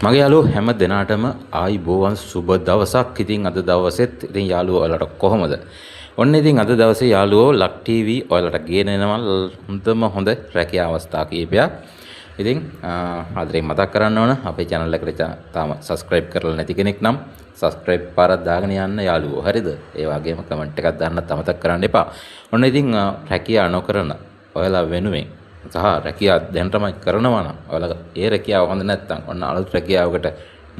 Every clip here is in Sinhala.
මගේ යාළුවෝ හැම දිනාටම ආයිබෝවන් සුබ දවසක්. ඉතින් අද දවසෙත් ඉතින් යාළුවෝ ඔයාලට කොහොමද? ඔන්න ඉතින් අද දවසේ යාළුවෝ ලක් ටීවී ඔයාලට ගේනවා හොඳම හොඳ රැකියා අවස්ථා කීපයක්. ඉතින් ආදරෙන් මතක් කරන්න ඕන අපේ channel එකට තාම subscribe කරලා නැති කෙනෙක් නම් subscribe පාරක් දාගෙන යන්න යාළුවෝ. හරිද? ඒ වගේම comment එකක් දාන්නත් අමතක කරන්න එපා. ඔන්න ඉතින් රැකියා නොකරන ඔයාලා වෙනුවෙන් සහ රැකියාව දැනටම කරනවා නම් ඔයාලා ඒ රැකියාව හොඳ නැත්නම් ඔන්න අලුත් රැකියාවකට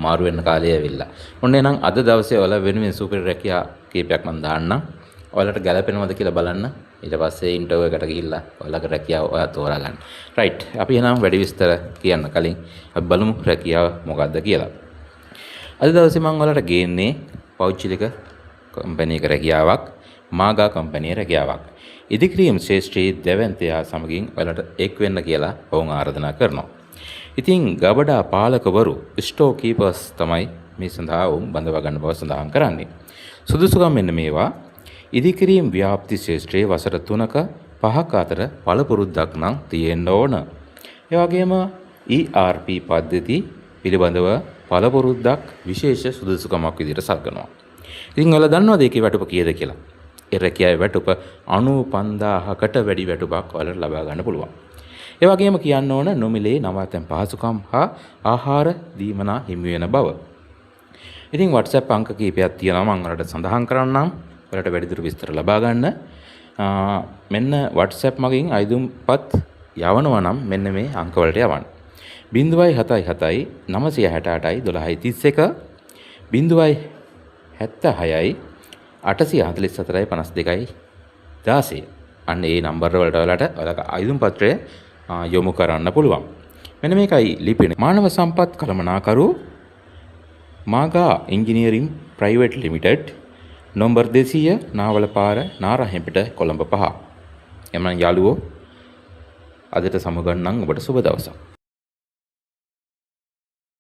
මාරු වෙන්න කාලය ඇවිල්ලා. ඔන්න එහෙනම් අද දවසේ ඔයාලා වෙනුවෙන් සුපිරි රැකියා කීපයක් මම දාන්නම්. ඔයාලට ගැලපෙනවද කියලා බලන්න. ඊට පස්සේ ඉන්ටර්විව් එකට ගිහිල්ලා ඔයාලගේ රැකියාව ඔයා තෝරා ගන්න. රයිට්. අපි එහෙනම් වැඩි විස්තර කියන්න කලින් අපි බලමු රැකියාව මොකක්ද කියලා. අද දවසේ මම ඔයාලට ගේන්නේ පෞද්ගලික කම්පැනි එක රැකියාවක්, මාගා කම්පැනි රැකියාවක්. ඉදිකිරීම් ශේෂ්ත්‍රයේ දෙවන්තයා සමගින් ඔයාලට එක් වෙන්න කියලා ඔවුන් ආරාධනා කරනවා. ඉතින් ගබඩා පාලකවරු ස්ටෝ කීපර්ස් තමයි මේ සඳහා ඔවුන් බඳවා ගන්න බව සඳහන් කරන්නේ. සුදුසුකම් මෙන්න මේවා. ඉදිකිරීම් ව්‍යාප්ති ශේෂ්ත්‍රයේ වසර 3ක 5ක අතර පළපුරුද්දක් නම් තියෙන්න ඕන. ඒ වගේම ERP පද්ධති පිළිබඳව පළපුරුද්දක් විශේෂ සුදුසුකමක් විදිහට සලකනවා. ඉතින් ඔයාලා දන්නවද ඒකේ වැටුප කීයද කියලා? ඒ රැකියාවේ වැටුප 95000කට වැඩි වැටුපක් ඔයාලට ලබා ගන්න පුළුවන්. ඒ වගේම කියන්න ඕන නොමිලේ නවාතැන් පහසුකම් හා ආහාර දීමනා හිමි වෙන බව. ඉතින් WhatsApp අංක කීපයක් තියෙනවා මම ඔයාලට සඳහන් කරන්නම්. ඔයාලට වැඩිදුර විස්තර ලබා ගන්න. මෙන්න WhatsApp මගින් අයිදුම්පත් යවනවා නම් මෙන්න මේ අංක වලට යවන්න. 077 968යි 1231 076යි 844යි 52යි 16. අන්න ඒ නම්බර වලට ඔයාලට අයිදුම් පත්‍රය යොමු කරන්න පුළුවන්. මෙන්න මේකයි ලිපිනේ. මානව සම්පත් කළමනාකරු Maga engineering private limited number 200 නාවලපාර නාරහෙම්පිට කොළඹ 5. එමනම් යාළුවෝ අදට සමුගන්නම් ඔබට සුබ දවසක්.